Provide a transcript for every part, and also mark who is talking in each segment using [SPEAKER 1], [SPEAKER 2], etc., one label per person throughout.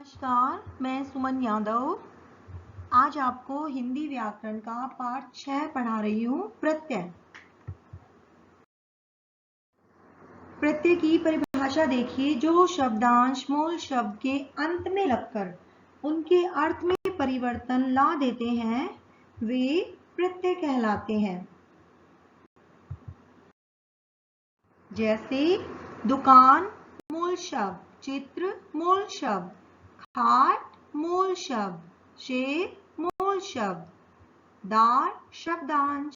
[SPEAKER 1] नमस्कार, मैं सुमन यादव। आज आपको हिंदी व्याकरण का पाठ 6 पढ़ा रही हूँ। प्रत्यय। प्रत्यय की परिभाषा देखिए। जो शब्दांश मूल शब्द के अंत में लगकर उनके अर्थ में परिवर्तन ला देते हैं वे प्रत्यय कहलाते हैं। जैसे दुकान मूल शब्द, चित्र मूल शब्द, खाट मूल शब्द, शेर मूल शब्द, दार शब्दांश,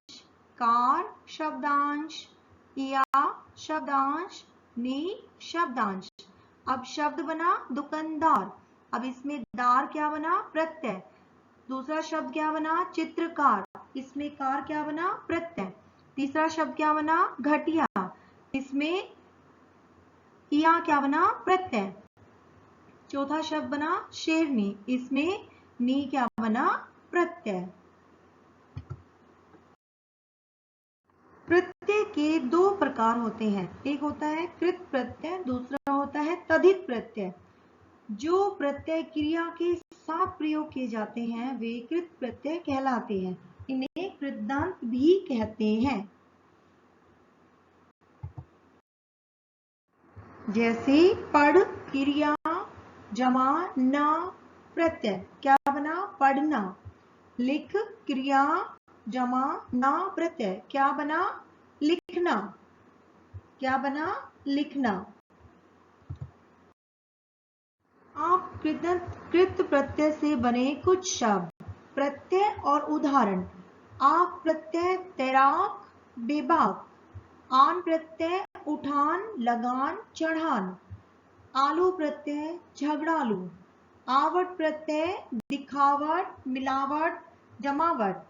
[SPEAKER 1] कार शब्दांश, या शब्दांश, नी शब्दांश। अब शब्द बना दुकानदार। अब इसमें दार क्या बना? प्रत्यय। दूसरा शब्द क्या बना? चित्रकार। इसमें कार क्या बना? प्रत्यय। तीसरा शब्द क्या बना? घटिया। इसमें या क्या बना? प्रत्यय। चौथा शब्द बना शेरनी। इसमें नी क्या बना? प्रत्यय। प्रत्यय के दो प्रकार होते हैं। एक होता है कृत प्रत्यय, दूसरा होता है तद्धित प्रत्यय। जो प्रत्यय क्रिया के साथ प्रयोग किए जाते हैं वे कृत प्रत्यय कहलाते हैं। इन्हें कृदंत भी कहते हैं। जैसे पढ़ क्रिया जमा ना प्रत्यय क्या बना? पढ़ना। लिख क्रिया जमा ना प्रत्यय क्या बना? लिखना। क्या बना? लिखना। आप कृत प्रत्यय से बने कुछ शब्द, प्रत्यय और उदाहरण। आक प्रत्यय तैराक, बेबाक। आन प्रत्यय उठान, लगान, चढ़ान। आलू प्रत्यय झगड़ालू। आवट प्रत्यय दिखावट, मिलावट, जमावट।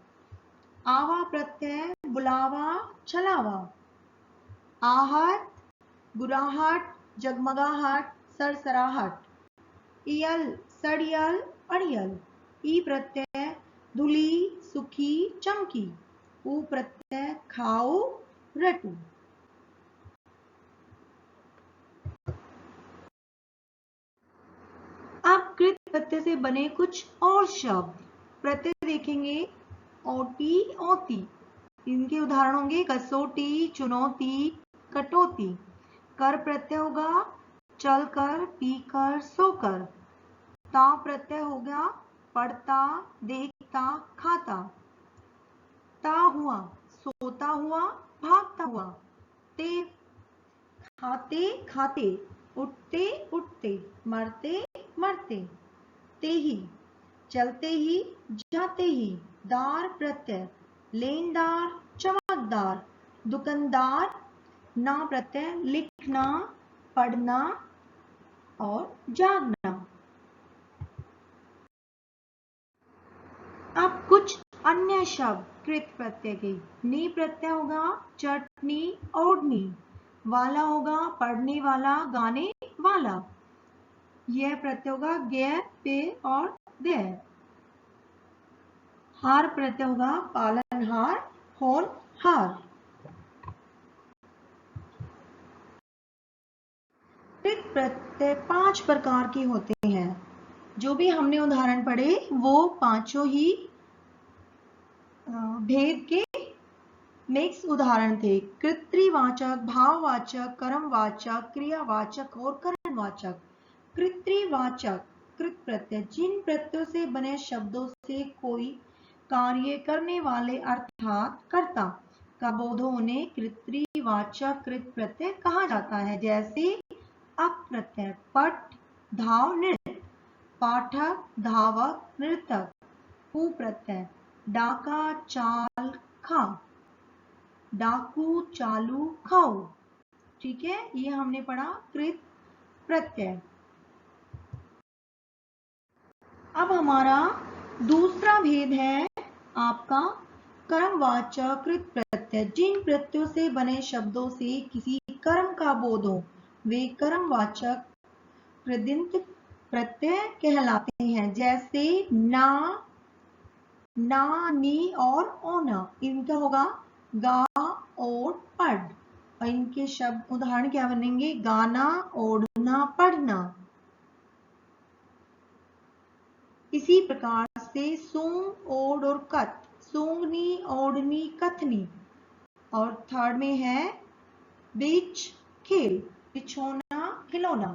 [SPEAKER 1] आवा प्रत्यय बुलावा, छलावा। आहट, बुराहट, जगमगाहट, सरसराहट। इयल, सड़ियल, अड़ियल। ई प्रत्यय धुली, सुखी, चमकी। उ प्रत्यय खाऊ, रटू। अब कृत प्रत्यय से बने कुछ और शब्द प्रत्यय देखेंगे। ओटी, ओती। इनके उदाहरण होंगे कसौटी, चुनौती, कटौती। कर प्रत्यय होगा चलकर, पीकर, सोकर। ता प्रत्यय हो गया पढ़ता, देखता, खाता। ता हुआ सोता हुआ, भागता हुआ। ते खाते खाते, उठते उठते, मरते मरते। ते ही चलते ही, जाते ही। दार प्रत्यय लेनदार, चमकदार। दुकानदार। ना प्रत्यय लिखना, पढ़ना और जागना। अब कुछ अन्य शब्द कृत प्रत्यय के। नी प्रत्यय होगा चटनी, ओढ़नी। वाला होगा पढ़ने वाला, गाने वाला। यह प्रत्यय होगा गैर, पे और देर। हार प्रत्यय होगा पालनहार, होनहार। कृत प्रत्यय 5 प्रकार के होते हैं। जो भी हमने उदाहरण पढ़े वो पांचों ही भेद के मिक्स उदाहरण थे। कृत्रिवाचक, भाववाचक, कर्मवाचक, क्रियावाचक और करणवाचक। कृत्रिवाचक कृत प्रत्यय जिन प्रत्ययों से बने शब्दों से कोई कार्य करने वाले अर्थात कर्ता का बोध हो उन्हें कृत्रिवाचक कृत प्रत्यय कहा जाता है। जैसे अप प्रत्यय पट, धाव, नृत्य। पाठक, धावक, नृतक। कु प्रत्यय डाका, चाल, खा। डाकू, चालू, खाओ। ठीक है, ये हमने पढ़ा कृत प्रत्यय। अब हमारा दूसरा भेद है आपका कर्मवाचक कृत प्रत्यय। जिन प्रत्ययों से बने शब्दों से किसी कर्म का बोध हो वे कर्मवाचक कृदंत प्रत्यय कहलाते हैं। जैसे ना, ना, नी और ओना। इनका होगा गा और पढ़। और इनके शब्द उदाहरण क्या बनेंगे? गाना, ओढ़ना, पढ़ना। इसी प्रकार से सूंग, ओड और कत, सूंगनी, ओढ़नी, कथनी। और थर्ड में है बीच, खेल, बिछोना, खिलौना।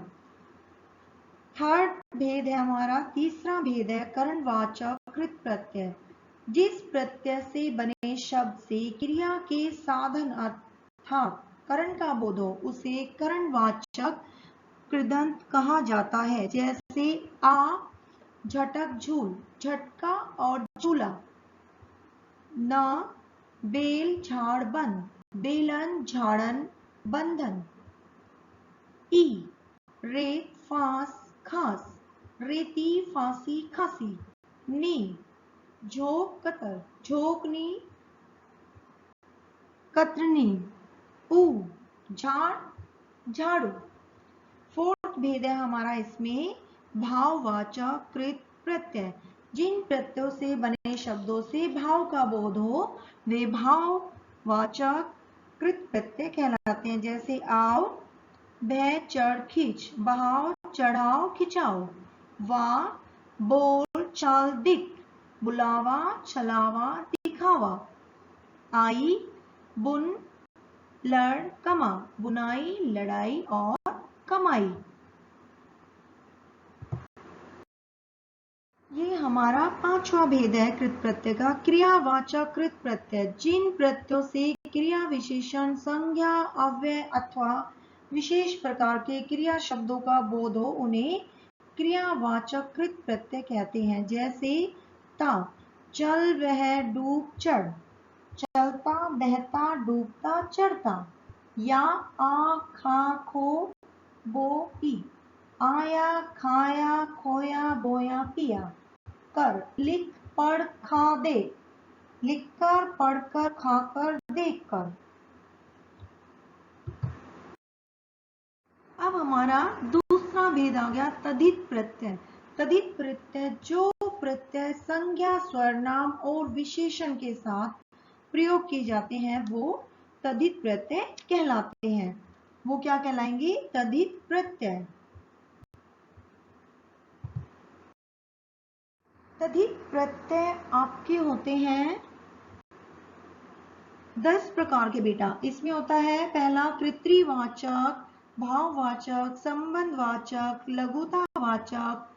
[SPEAKER 1] थर्ड भेद है हमारा, तीसरा भेद है करणवाचक कृत प्रत्यय। जिस प्रत्यय से बने शब्द से क्रिया के साधन अर्थात करण का बोध हो उसे करणवाचक कृदंत कहा जाता है। जैसे आ, झटक, झूल, झटका और झूला। न, बेल, झाड़, बन, बेलन, झाड़न, बंधन। ई, रेत, फांस, खास, रेती, फांसी, खांसी। नी, झोंक, कतर, झोंकनी, कतरनी। ऊ, झाड़, झाड़ू। फोर्थ भेद है हमारा इसमें भाववाचक कृत प्रत्यय। जिन प्रत्ययों से बने शब्दों से भाव का बोध हो वे भाववाचक कृत प्रत्यय कहलाते हैं। जैसे आओ, बह, चढ़, खींच, बहाव, चढ़ाओ, खिंचाओ। वाह, बोल, चाल, दिख, बुलावा, छलावा, दिखावा। आई, बुन, लड़, कमा, बुनाई, लड़ाई और कमाई। ये हमारा पांचवा भेद है कृत प्रत्यय का, क्रियावाचक कृत प्रत्यय। जिन प्रत्ययों से क्रिया विशेषण, संज्ञा, अव्यय अथवा विशेष प्रकार के क्रिया शब्दों का बोध हो उन्हें क्रियावाचक कृत प्रत्यय कहते हैं। जैसे ता, चल, वह, डूब, चढ़, चलता, बहता, डूबता, चढ़ता। या, आ, खा, खो, बो, पी, आया, खाया, खोया, बोया, पिया। कर, लिख, पढ़, खा, दे, लिखकर, पढ़कर, खाकर, देखकर। अब हमारा दूसरा भेद आ गया तद्धित प्रत्यय। तद्धित प्रत्यय जो प्रत्यय संज्ञा, स्वरनाम और विशेषण के साथ प्रयोग किए जाते हैं वो तद्धित प्रत्यय कहलाते हैं। वो क्या कहलाएंगे? तद्धित प्रत्यय। तद्धित प्रत्यय आपके होते हैं 10 प्रकार के बेटा। इसमें होता है पहला कृत्रिवाचक, भाववाचक, संबंधवाचक, लघुतावाचक,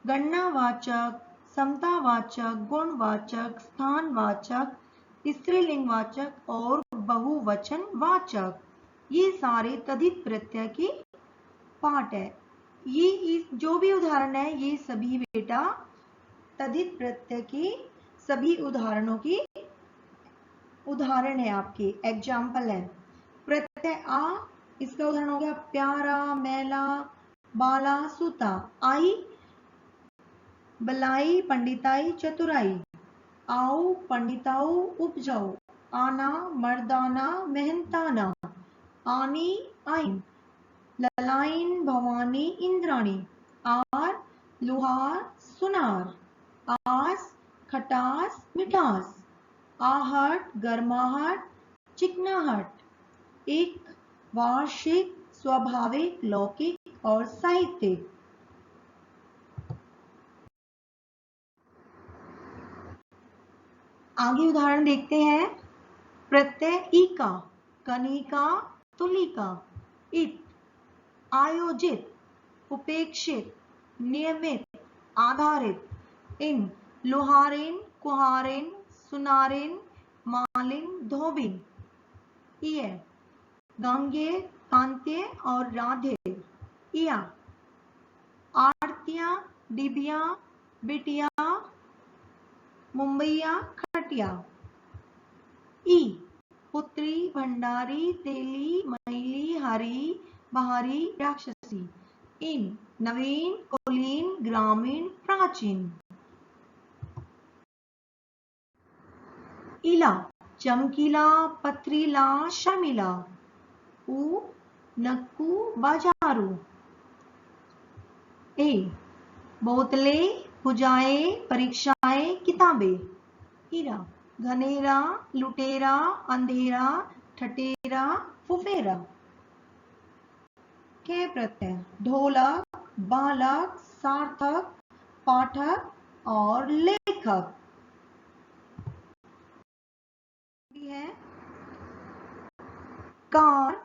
[SPEAKER 1] गणनावाचक, समतावाचक, गुणवाचक, स्थानवाचक, स्त्रीलिंगवाचक और बहुवचनवाचक। ये सारे तद्धित प्रत्यय के पार्ट है। ये जो भी उदाहरण है ये सभी बेटा तद्धित प्रत्यय के सभी उदाहरणों की उदाहरण है, आपके एग्जाम्पल है। प्रत्यय आ, इसका उदाहरण हो गया प्यारा, मैला, बाला, सूता। आई, बलाई, पंडिताई, चतुराई। आओ, पंडिताओ, उपजाऊ। आना, मर्दाना, मेहनताना। आनी, आइन, ललाइन, भवानी, इंद्राणी। आर, लुहार, सुनार। आस, खटास, मिठास। आहट, गर्माहट, चिकनाहट। एक, वार्षिक, स्वाभाविक, लौकिक और साहित्यिक। आगे उदाहरण देखते हैं। प्रत्यय ईका, कनिका, तुलिका। इत, आयोजित, उपेक्षित, नियमित, आधारित। इन, लुहारिन, कुहारिन, सुनारिन, मालिन, धोबिन। इय, गंगे, कांत्य और राधे। इया, आरतिया, डिबिया, बिटिया, मुंबईया, खटिया। ई, पुत्री, भंडारी, तेली, मैली, हरी, बहारी, राक्षसी। इन, नवीन, कुलीन, ग्रामीण, प्राचीन। इला, चमकीला, पथरीला, शर्मिला। ऊ, नक्कू, बाजारू। ए, बोतलें, भुजाएं, परीक्षाएं, किताबें। हीरा, घनेरा, लुटेरा, अंधेरा, ठटेरा, फुफेरा। के प्रत्यय ढोलक, बालक, सार्थक, पाठक, और लेखक है। कार,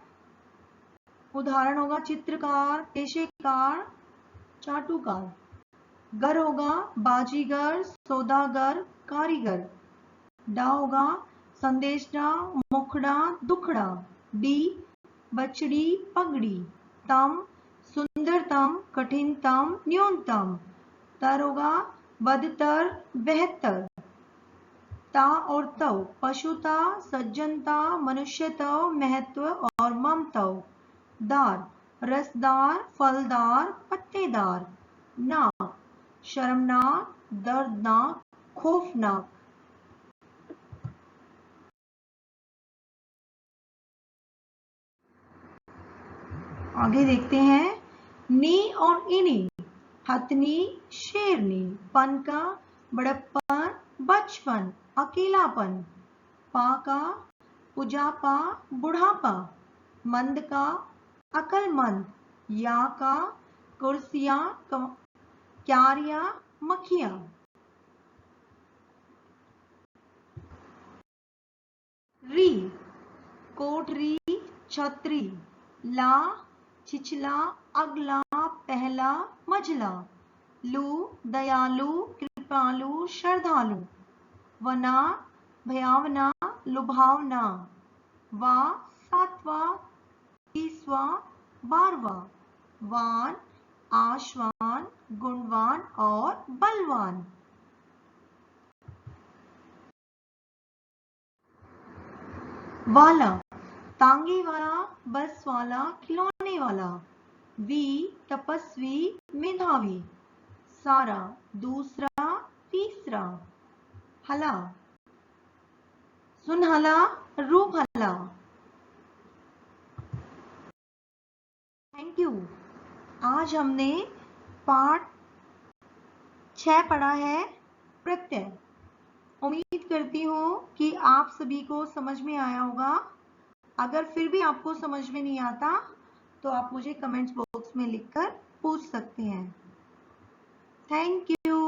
[SPEAKER 1] उदाहरण होगा चित्रकार, पेशेकार, चाटुकार। गर होगा बाजीगर, सौदागर, कारीगर। डा होगा संदेशडा, मुखड़ा, दुखड़ा। डी बछड़ी, पगड़ी। तम सुंदरतम, कठिनतम, न्यूनतम। तर होगा बदतर, बेहतर। ता और तव, पशुता, सज्जनता, मनुष्यतव, महत्व और ममतव। दार, रसदार, फलदार, पत्तेदार। नाक, शर्मनाक, दर्दनाक, खौफनाक। आगे देखते हैं। नी और इनी, हथनी, शेरनी। पन का बड़प्पन, बचपन, अकेलापन। पा का पुजापा, बुढ़ापा। मंद का अकलमंद। या का कुर्सियां, क्यारियां, मक्खियां। री, कोठरी, छतरी। ला, छिछला, अगला, पहला, मझला। लू, दयालु, कृपालु, श्रद्धालु। वना, भयावना, लुभावना। वा, सातवा, 30वां, 12वां। वान, आशवान, गुणवान और बलवान। वाला, तांगे वाला, बस वाला, खिलौने वाला। वी, तपस्वी, मेधावी। सारा, दूसरा, तीसरा। हला, सुनहला, रूपहला। Thank you. आज हमने पाठ 6 पढ़ा है, प्रत्यय। उम्मीद करती हूँ कि आप सभी को समझ में आया होगा। अगर फिर भी आपको समझ में नहीं आता तो आप मुझे कमेंट्स बॉक्स में लिखकर पूछ सकते हैं। Thank you.